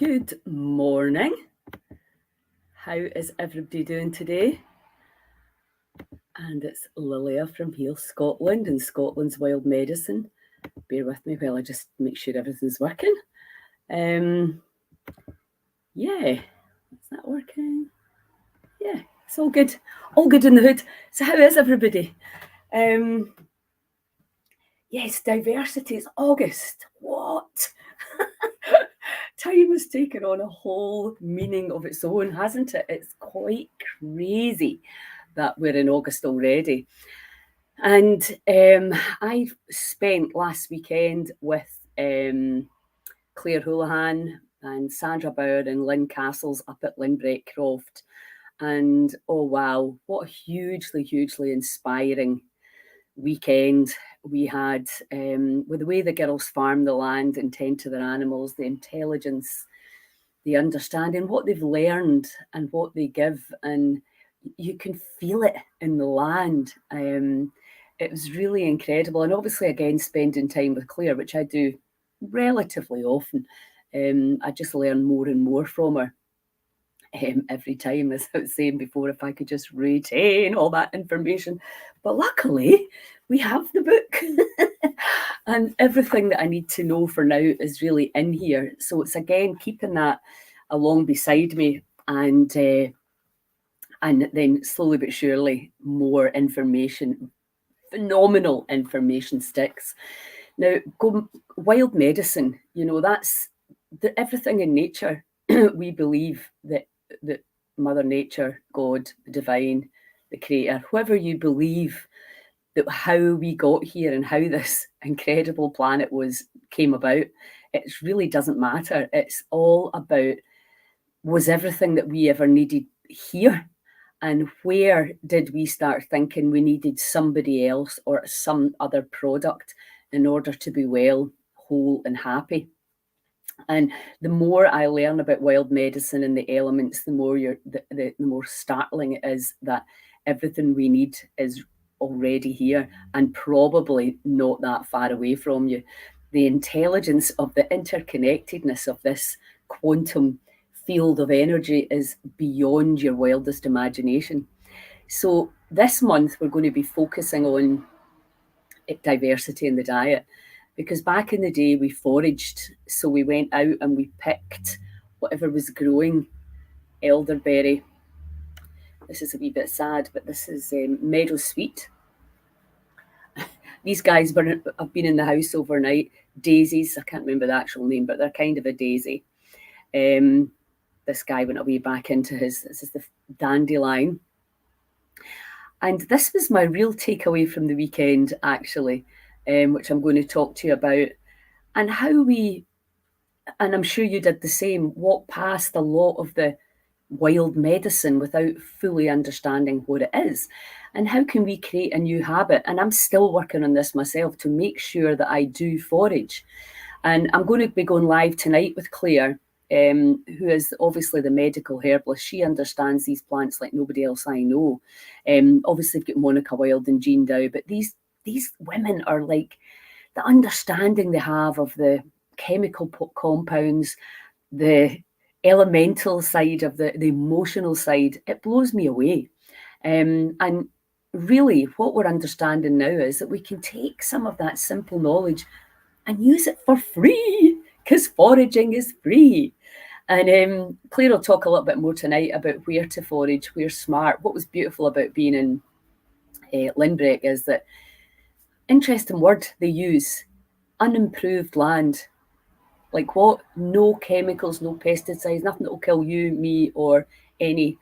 Good morning. How is everybody doing today? And it's Lilia from Heal Scotland and Scotland's Wild Medicine. Bear with me while I just make sure everything's working. Yeah, is that working? Yeah, it's all good. All good in the hood. So how is everybody? Yes, diversity is August. What? Time has taken on a whole meaning of its own, hasn't it? It's quite crazy that we're in August already. And I spent last weekend with Claire Houlihan and Sandra Bauer and Lynn Castles up at Linbreck Croft. And oh wow, what a hugely inspiring weekend we had with the way the girls farm the land and tend to their animals, the intelligence, the understanding, what they've learned and what they give. And you can feel it in the land. It was really incredible. And obviously, again, spending time with Claire, which I do relatively often, I just learn more and more from her. Every time, as I was saying before, if I could just retain all that information. But luckily, we have the book. And everything that I need to know for now is really in here. So it's again keeping that along beside me, and then slowly but surely more information, phenomenal information sticks. Now, wild medicine, that's everything in nature. We believe that Mother Nature, God, the divine, the creator, whoever you believe, that how we got here and how this incredible planet came about, it really doesn't matter. It's all about, was everything that we ever needed here? And where did we start thinking we needed somebody else or some other product in order to be well, whole, and happy? And the more I learn about wild medicine and the elements, the more startling it is that everything we need is already here and probably not that far away from you. The intelligence of the interconnectedness of this quantum field of energy is beyond your wildest imagination. So this month we're going to be focusing on diversity in the diet, because back in the day we foraged, so we went out and we picked whatever was growing. Elderberry, this is a wee bit sad, but this is meadow sweet. These guys have been in the house overnight. Daisies, I can't remember the actual name, but they're kind of a daisy. This guy went away back into this is the dandelion. And this was my real takeaway from the weekend, actually, which I'm going to talk to you about, and how we, and I'm sure you did the same, walk past a lot of the wild medicine without fully understanding what it is. And how can we create a new habit? And I'm still working on this myself to make sure that I do forage. And I'm going to be going live tonight with Claire, who is obviously the medical herbalist. She understands these plants like nobody else I know. Obviously, we've got Monica Wild and Jean Dow, but these women are like, the understanding they have of the chemical compounds, the elemental side of the emotional side, it blows me away. And really, what we're understanding now is that we can take some of that simple knowledge and use it for free, because foraging is free. And Claire will talk a little bit more tonight about where to forage, where smart. What was beautiful about being in Linbreck is that, interesting word they use, unimproved land. Like what? No chemicals, no pesticides, nothing that will kill you, me, or any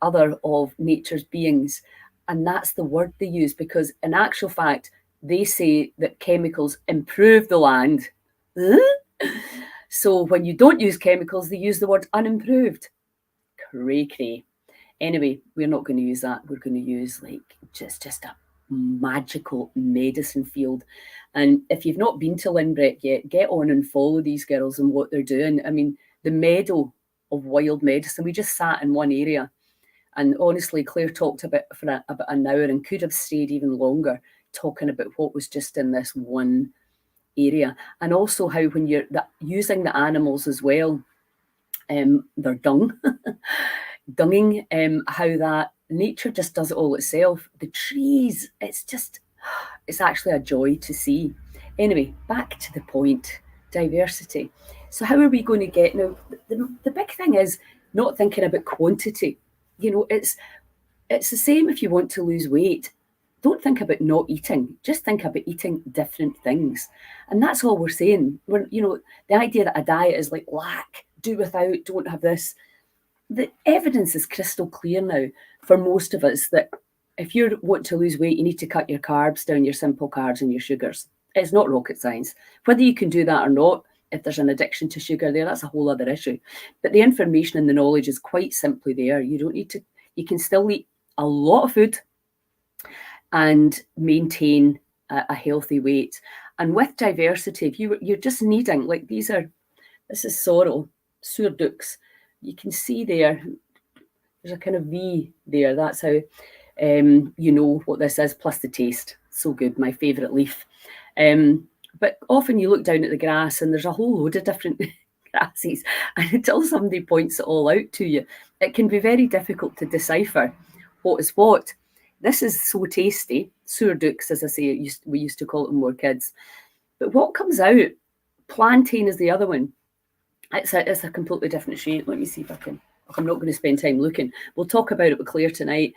other of nature's beings. And that's the word they use, because in actual fact, they say that chemicals improve the land. So when you don't use chemicals, they use the word unimproved. Cray. Anyway, we're not going to use that. We're going to use like just a magical medicine field. And if you've not been to Linbreck yet, get on and follow these girls and what they're doing. I mean, the meadow of wild medicine, we just sat in one area. And honestly, Claire talked about about an hour and could have stayed even longer talking about what was just in this one area. And also how when you're using the animals as well, their dung, dunging, how that nature just does it all itself. The trees, it's actually a joy to see. Anyway, back to the point, diversity. So how are we going to get, now, the big thing is not thinking about quantity. You know, it's the same if you want to lose weight. Don't think about not eating. Just think about eating different things. And that's all we're saying. The idea that a diet is like lack, do without, don't have this. The evidence is crystal clear now for most of us that if you want to lose weight, you need to cut your carbs down, your simple carbs and your sugars. It's not rocket science. Whether you can do that or not, if there's an addiction to sugar there, that's a whole other issue. But the information and the knowledge is quite simply there. You don't need to, you can still eat a lot of food and maintain a healthy weight. And with diversity, if you're just needing, like this is sorrel, sourdouks. You can see there's a kind of V there. That's how you know what this is, plus the taste. So good, my favourite leaf. But often you look down at the grass and there's a whole load of different grasses, and until somebody points it all out to you, it can be very difficult to decipher what is what. This is so tasty, sourdouks, as I say, we used to call it when we were kids. But what comes out, plantain is the other one. It's a completely different shape. Let me see if I'm not going to spend time looking. We'll talk about it with Claire tonight.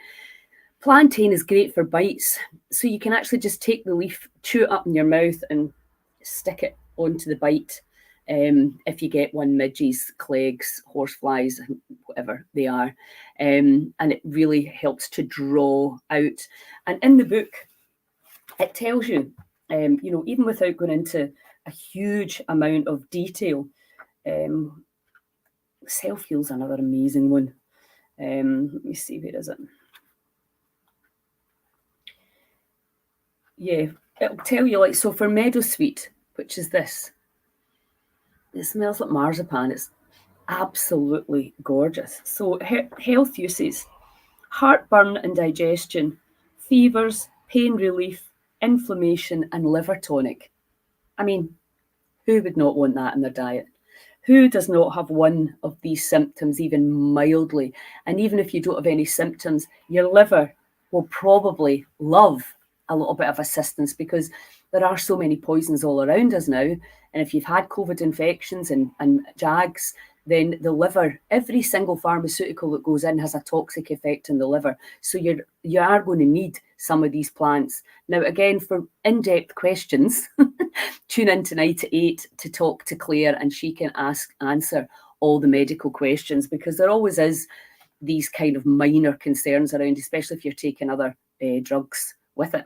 Plantain is great for bites. So you can actually just take the leaf, chew it up in your mouth and stick it onto the bite. If you get one, midges, clegs, horseflies, whatever they are. And it really helps to draw out. And in the book, it tells you, even without going into a huge amount of detail, self-heal's another amazing one. Let me see, where is it? Yeah, it'll tell you, so for meadowsweet, which is this, it smells like marzipan. It's absolutely gorgeous. So health uses: heartburn and digestion, fevers, pain relief, inflammation, and liver tonic. I mean, who would not want that in their diet? Who does not have one of these symptoms, even mildly? And even if you don't have any symptoms, your liver will probably love a little bit of assistance, because there are so many poisons all around us now. And if you've had COVID infections and JAGs, then the liver, every single pharmaceutical that goes in has a toxic effect on the liver. So you are going to need some of these plants. Now, again, for in-depth questions, tune in tonight at 8 to talk to Claire, and she can answer all the medical questions, because there always is these kind of minor concerns around, especially if you're taking other drugs with it.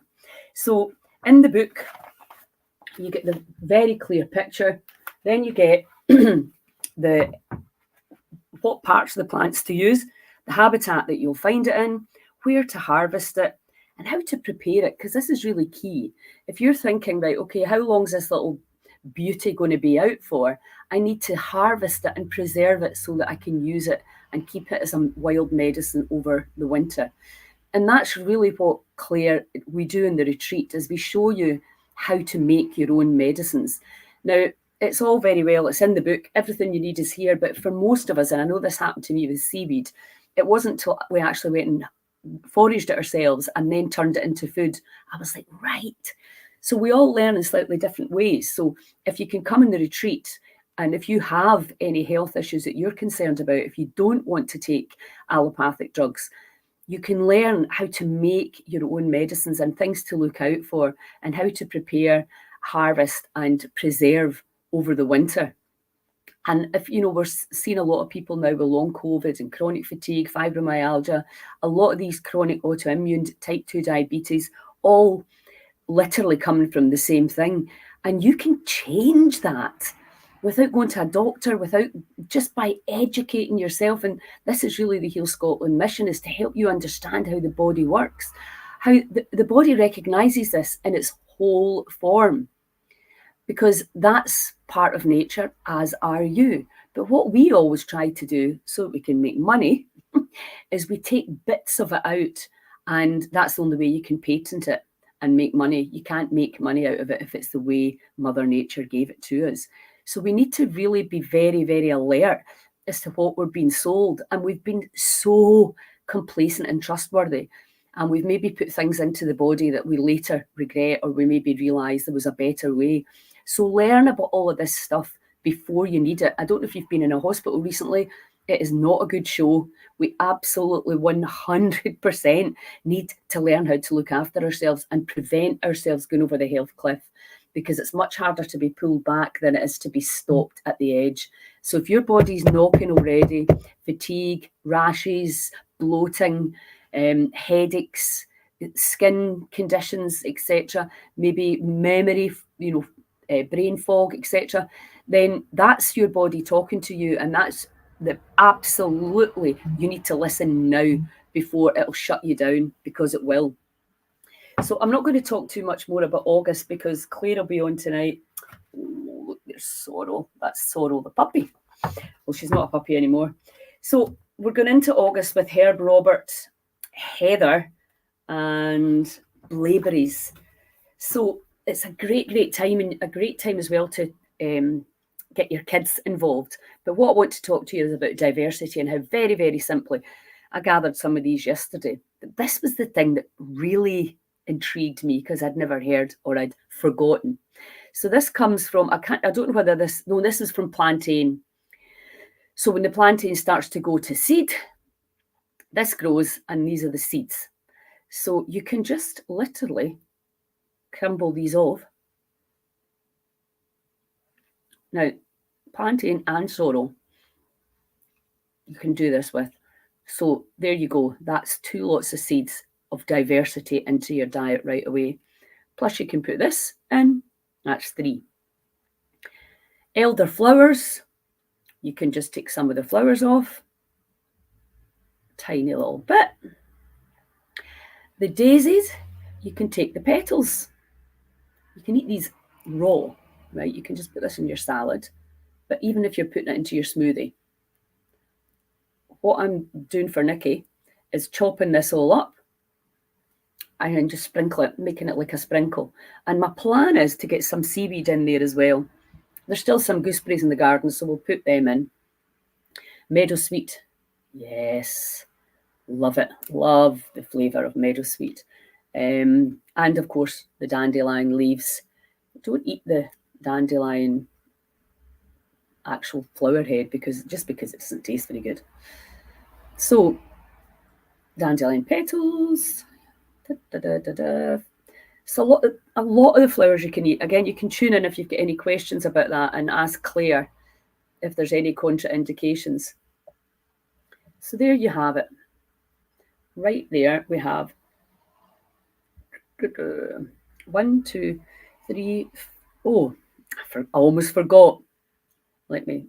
So in the book, you get the very clear picture. Then you get what parts of the plants to use, the habitat that you'll find it in, where to harvest it, and how to prepare it, because this is really key. If you're thinking, right, okay, how long is this little beauty going to be out for? I need to harvest it and preserve it so that I can use it and keep it as a wild medicine over the winter. And that's really what, Claire, we do in the retreat, is we show you how to make your own medicines. Now, it's all very well, it's in the book, everything you need is here, but for most of us, and I know this happened to me with seaweed, it wasn't until we actually went and foraged it ourselves and then turned it into food, I was like, right. So we all learn in slightly different ways. So if you can come in the retreat, and if you have any health issues that you're concerned about, if you don't want to take allopathic drugs, you can learn how to make your own medicines and things to look out for, and how to prepare, harvest, and preserve over the winter. And if, we're seeing a lot of people now with long COVID and chronic fatigue, fibromyalgia, a lot of these chronic autoimmune type 2 diabetes, all literally coming from the same thing. And you can change that without going to a doctor, just by educating yourself. And this is really the Heal Scotland mission, is to help you understand how the body works, how the body recognises this in its whole form, because that's part of nature, as are you. But what we always try to do so that we can make money is we take bits of it out, and that's the only way you can patent it and make money. You can't make money out of it if it's the way Mother Nature gave it to us. So we need to really be very, very alert. as to what we're being sold. And we've been so complacent and trustworthy. And we've maybe put things into the body that we later regret, or we maybe realise there was a better way. So learn about all of this stuff before you need it. I don't know if you've been in a hospital recently. It is not a good show. We absolutely 100% need to learn how to look after ourselves and prevent ourselves going over the health cliff, because it's much harder to be pulled back than it is to be stopped at the edge. So if your body's knocking already, fatigue, rashes, bloating, headaches, skin conditions, etc., maybe memory, brain fog, etc., then that's your body talking to you, and that's absolutely, you need to listen now before it'll shut you down, because it will. So I'm not going to talk too much more about August, because Claire will be on tonight. Oh, look, there's Sorrel. That's Sorrel the puppy. Well, she's not a puppy anymore. So we're going into August with Herb, Robert, Heather, and Blaeberries. So it's a great time, and a great time as well to get your kids involved. But what I want to talk to you is about diversity, and how very, very simply, I gathered some of these yesterday. But this was the thing that really intrigued me, because I'd never heard, or I'd forgotten. So this comes from, I don't know whether this is from plantain. So when the plantain starts to go to seed, this grows, and these are the seeds. So you can just literally crumble these off. Now, plantain and sorrel, you can do this with. So there you go. That's 2 lots of seeds of diversity into your diet right away. Plus you can put this in. That's 3. Elderflowers, you can just take some of the flowers off. Tiny little bit. The daisies, you can take the petals. You can eat these raw, right? You can just put this in your salad. But even if you're putting it into your smoothie, what I'm doing for Nikki is chopping this all up and then just sprinkle it, making it like a sprinkle. And my plan is to get some seaweed in there as well. There's still some gooseberries in the garden, so we'll put them in. Meadowsweet, yes, love it. Love the flavour of meadowsweet. And of course, the dandelion leaves. Don't eat the dandelion actual flower head, because it doesn't taste very good. So dandelion petals. So a lot of the flowers you can eat. Again, you can tune in if you've got any questions about that and ask Claire if there's any contraindications. So there you have it. Right there we have 1, 2, 3. Oh, I almost forgot. The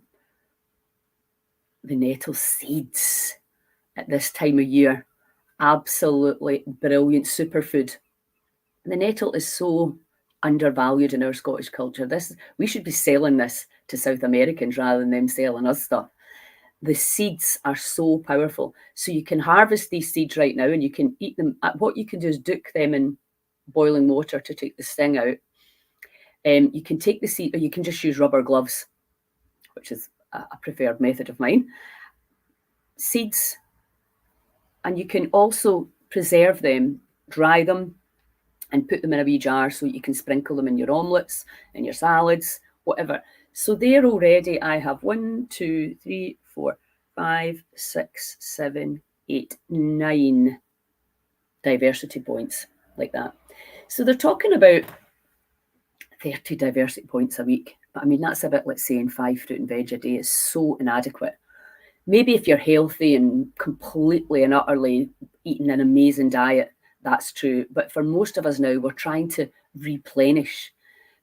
nettle seeds at this time of year. Absolutely brilliant superfood. The nettle is so undervalued in our Scottish culture. We should be selling this to South Americans rather than them selling us stuff. The seeds are so powerful. So you can harvest these seeds right now, and you can eat them. What you can do is dip them in boiling water to take the sting out. You can take the seed, or you can just use rubber gloves, which is a preferred method of mine. Seeds, and you can also preserve them, dry them, and put them in a wee jar so you can sprinkle them in your omelettes, in your salads, whatever. So there already I have 1, 2, 3, 4, 5, 6, 7, 8, 9 diversity points like that. So they're talking about 30 diversity points a week. But I mean, that's a bit like saying 5 fruit and veg a day is so inadequate. Maybe if you're healthy and completely and utterly eating an amazing diet, that's true. But for most of us now, we're trying to replenish,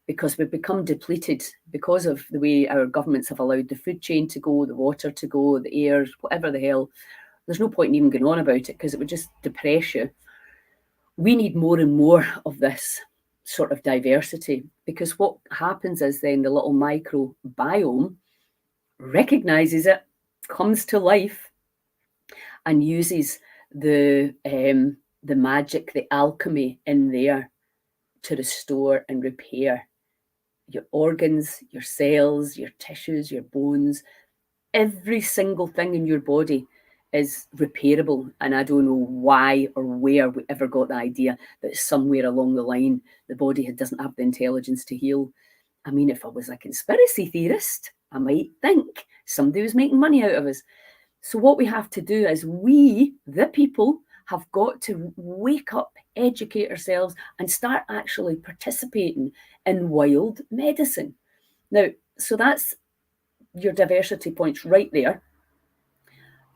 because we've become depleted because of the way our governments have allowed the food chain to go, the water to go, the air, whatever the hell. There's no point in even going on about it, because it would just depress you. We need more and more of this sort of diversity, because what happens is then the little microbiome recognizes it, comes to life, and uses the magic, the alchemy in there to restore and repair your organs, your cells, your tissues, your bones, every single thing in your body is repairable. And I don't know why or where we ever got the idea that somewhere along the line the body doesn't have the intelligence to heal. I mean, if I was a conspiracy theorist, I might think somebody was making money out of us. So what we have to do is we, the people, have got to wake up, educate ourselves, and start actually participating in wild medicine. Now, so that's your diversity points right there.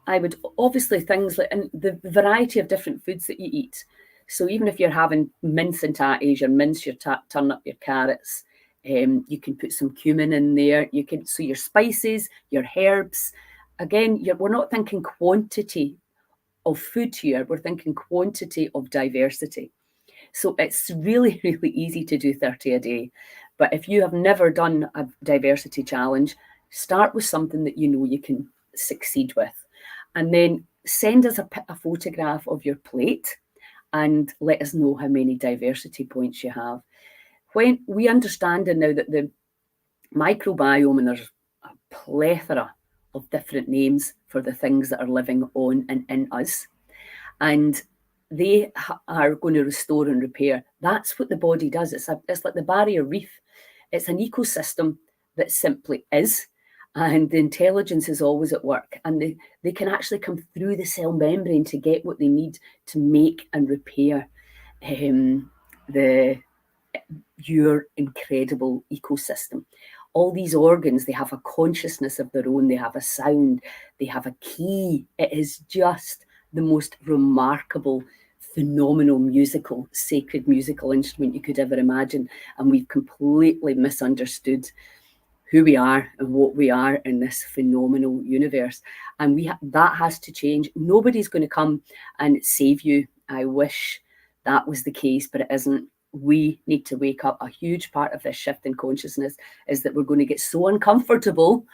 I would obviously things like and the variety of different foods that you eat. So even if you're having mince and tatties, your mince, your turnip, your carrots, you can put some cumin in there. You can so your spices, your herbs. Again, we're not thinking quantity of food here. We're thinking quantity of diversity. So it's really, really easy to do 30 a day. But if you have never done a diversity challenge, start with something that you know you can succeed with. And then send us a photograph of your plate and let us know how many diversity points you have. When we understand now that the microbiome, and there's a plethora of different names for the things that are living on and in us, and they are going to restore and repair. That's what the body does. It's like the barrier reef. It's an ecosystem that simply is, and the intelligence is always at work, and they can actually come through the cell membrane to get what they need to make and repair your incredible ecosystem. All these organs, they have a consciousness of their own, they have a sound, they have a key. It is just the most remarkable, phenomenal sacred musical instrument you could ever imagine. And we've completely misunderstood who we are and what we are in this phenomenal universe. And that has to change. Nobody's going to come and save you. I wish that was the case, but it isn't. We need to wake up. A huge part of this shift in consciousness is that we're going to get so uncomfortable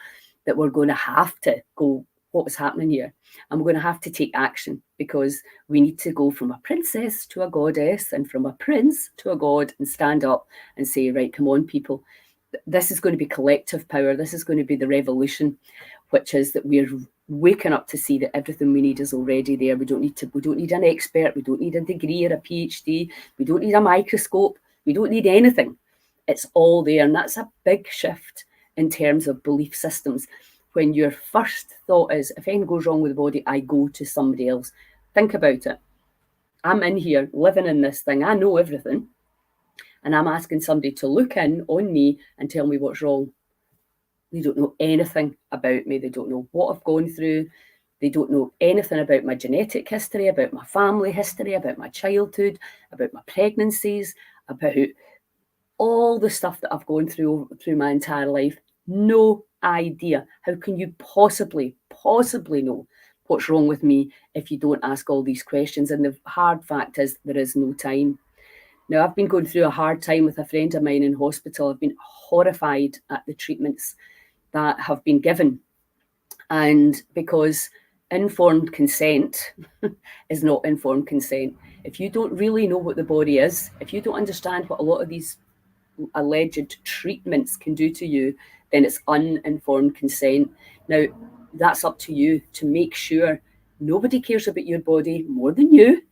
that we're going to have to go, what was happening here? And we're going to have to take action, because we need to go from a princess to a goddess and from a prince to a god and stand up and say, right, come on, people. This is going to be collective power. This is going to be the revolution, which is that we're waking up to see that everything we need is already there. We don't need an expert. We don't need a degree or a PhD. We don't need a microscope. We don't need anything. It's all there. And that's a big shift in terms of belief systems. When your first thought is, if anything goes wrong with the body, I go to somebody else. Think about it. I'm in here living in this thing. I know everything. And I'm asking somebody to look in on me and tell me what's wrong. They don't know anything about me. They don't know what I've gone through. They don't know anything about my genetic history, about my family history, about my childhood, about my pregnancies, about all the stuff that I've gone through my entire life. No idea. How can you possibly know what's wrong with me if you don't ask all these questions? And the hard fact is there is no time. Now, I've been going through a hard time with a friend of mine in hospital. I've been horrified at the treatments that have been given. And because informed consent is not informed consent. If you don't really know what the body is, if you don't understand what a lot of these alleged treatments can do to you, then it's uninformed consent. Now, that's up to you to make sure nobody cares about your body more than you.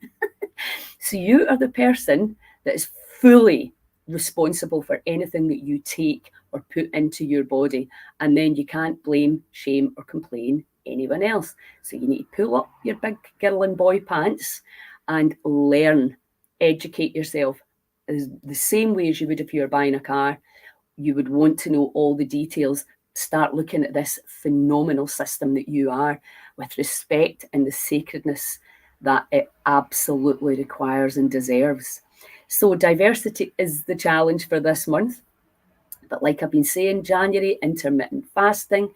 So you are the person that is fully responsible for anything that you take or put into your body. And then you can't blame, shame, or complain anyone else. So you need to pull up your big girl and boy pants and learn, educate yourself. The same way as you would if you were buying a car, you would want to know all the details. Start looking at this phenomenal system that you are with respect and the sacredness that it absolutely requires and deserves. So diversity is the challenge for this month. But like I've been saying, January, intermittent fasting,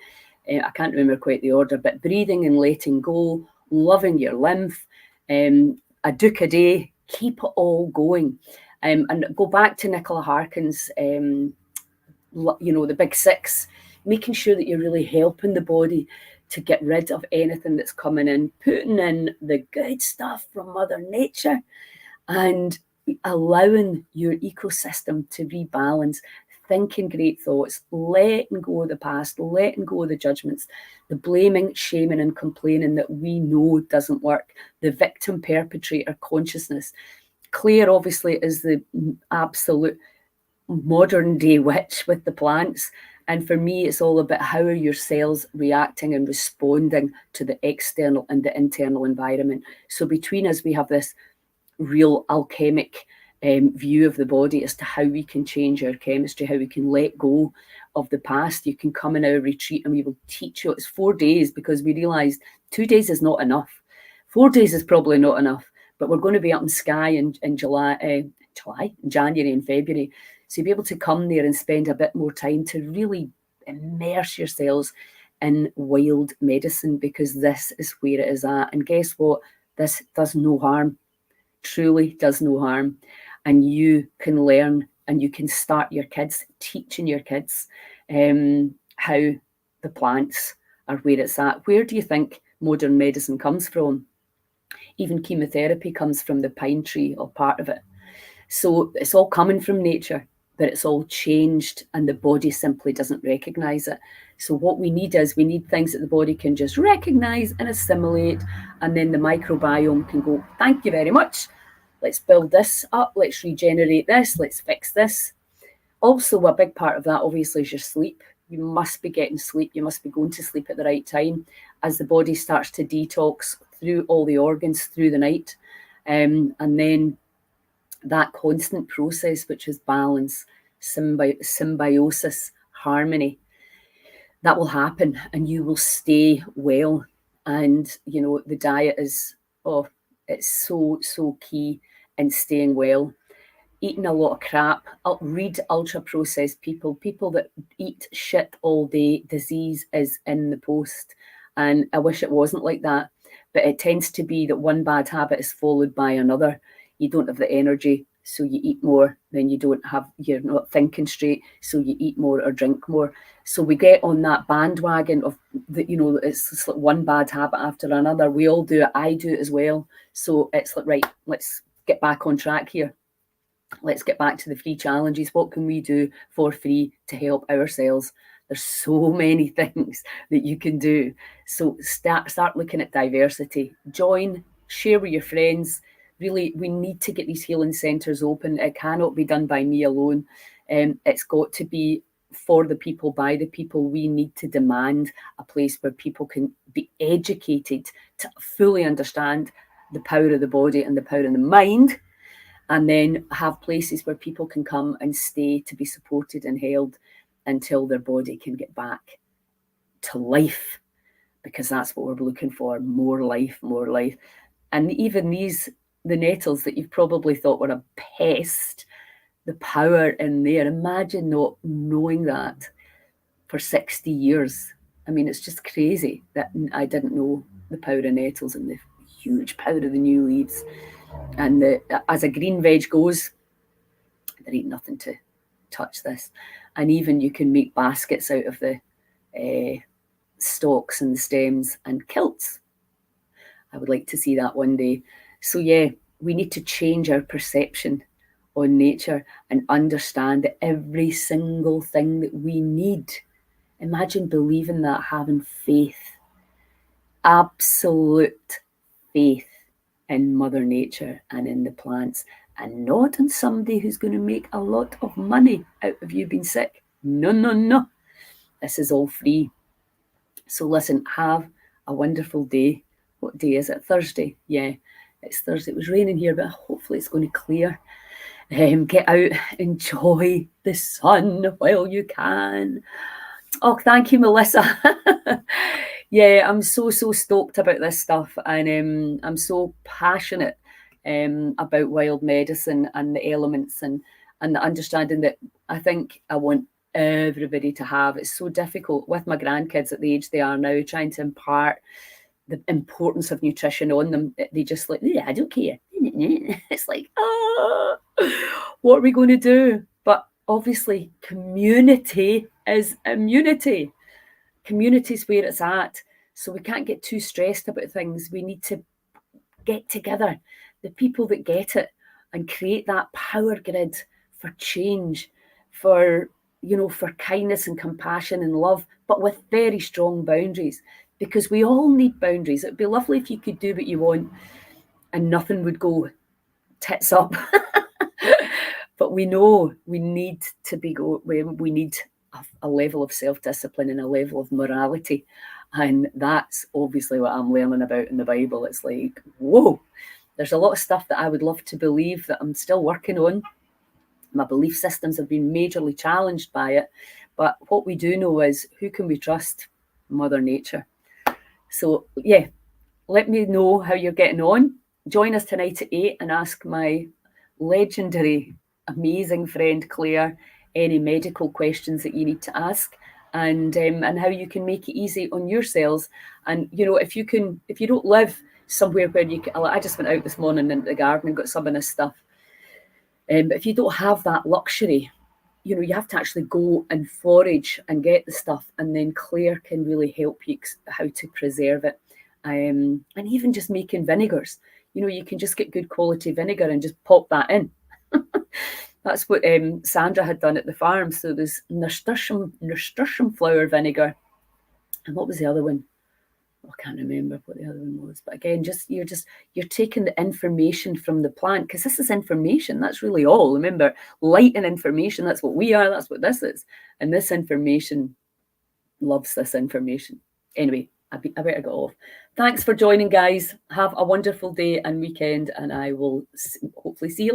I can't remember quite the order, but breathing and letting go, loving your lymph, a duke a day, keep it all going. And go back to Nicola Harkins, the big six, making sure that you're really helping the body to get rid of anything that's coming in, putting in the good stuff from Mother Nature and allowing your ecosystem to rebalance. thinking great thoughts, letting go of the past, letting go of the judgments, the blaming, shaming and complaining that we know doesn't work, the victim perpetrator consciousness. Claire obviously is the absolute modern day witch with the plants. And for me, it's all about how are your cells reacting and responding to the external and the internal environment. So between us, we have this real alchemic view of the body as to how we can change our chemistry, how we can let go of the past. You can come in our retreat and we will teach you. It's 4 days because we realised 2 days is not enough. 4 days is probably not enough, but we're going to be up in Skye in January and February. So you'll be able to come there and spend a bit more time to really immerse yourselves in wild medicine, because this is where it is at. And guess what? This does no harm, truly does no harm. And you can learn and you can start your kids, teaching your kids how the plants are where it's at. Where do you think modern medicine comes from? Even chemotherapy comes from the pine tree or part of it. So it's all coming from nature, but it's all changed and the body simply doesn't recognise it. So what we need is we need things that the body can just recognise and assimilate, and then the microbiome can go, thank you very much. Let's build this up. Let's regenerate this. Let's fix this. Also, a big part of that, obviously, is your sleep. You must be getting sleep. You must be going to sleep at the right time as the body starts to detox through all the organs through the night. And then that constant process, which is balance, symbiosis, harmony, that will happen and you will stay well. And, you know, the diet is, it's so key in staying well. Eating a lot of crap. I'll read ultra-processed people that eat shit all day. Disease is in the post. And I wish it wasn't like that. But it tends to be that one bad habit is followed by another. You don't have the energy, so you eat more. Then you're not thinking straight, so you eat more or drink more. So we get on that bandwagon of that, you know, it's like one bad habit after another. We all do it. I do it as well. So it's like, right, let's get back on track here. Let's get back to the free challenges. What can we do for free to help ourselves? There's so many things that you can do. So start looking at diversity. Join, share with your friends. Really, we need to get these healing centres open. It cannot be done by me alone. It's got to be for the people, by the people. We need to demand a place where people can be educated to fully understand the power of the body and the power of the mind, and then have places where people can come and stay to be supported and held until their body can get back to life, because that's what we're looking for, more life, more life. And even the nettles that you've probably thought were a pest, the power in there, imagine not knowing that for 60 years. I mean, it's just crazy that I didn't know the power of nettles and the huge power of the new leaves. And as a green veg goes, there ain't nothing to touch this. And even you can make baskets out of the stalks and the stems and kilts. I would like to see that one day. So yeah, we need to change our perception on nature and understand that every single thing that we need. Imagine believing that, having faith, absolute faith in Mother Nature and in the plants, and not in somebody who's going to make a lot of money out of you being sick. No, no, no. This is all free. So listen, have a wonderful day. What day is it? Thursday? Yeah, it's Thursday. It was raining here, but hopefully it's going to clear. Get out, enjoy the sun while you can. Oh, thank you, Melissa. Yeah, I'm so stoked about this stuff, and I'm so passionate about wild medicine and the elements and the understanding that I think I want everybody to have. It's so difficult with my grandkids at the age they are now, trying to impart the importance of nutrition on them. They just like, yeah, I don't care. It's like, oh, what are we going to do? But obviously, community is immunity. Community is where it's at. So we can't get too stressed about things. We need to get together, the people that get it, and create that power grid for change, for for kindness and compassion and love, but with very strong boundaries, because we all need boundaries. It'd be lovely if you could do what you want and nothing would go tits up. But we know we need to we need a level of self-discipline and a level of morality. And that's obviously what I'm learning about in the Bible. It's like, whoa, there's a lot of stuff that I would love to believe that I'm still working on. My belief systems have been majorly challenged by it. But what we do know is, who can we trust? Mother Nature. So yeah, let me know how you're getting on. Join us tonight at 8 and ask my legendary, amazing friend Claire any medical questions that you need to ask, and how you can make it easy on yourselves. And if you don't live somewhere where you can, I just went out this morning into the garden and got some of this stuff. But if you don't have that luxury, you have to actually go and forage and get the stuff, and then Claire can really help you how to preserve it. And even just making vinegars, you can just get good quality vinegar and just pop that in. That's what Sandra had done at the farm. So there's nasturtium flower vinegar, and what was the other one? I can't remember what the other one was. But again, you're taking the information from the plant, because this is information. That's really all. Remember, light and information. That's what we are. That's what this is. And this information loves this information. Anyway, I better go off. Thanks for joining, guys. Have a wonderful day and weekend, and I will hopefully see you later.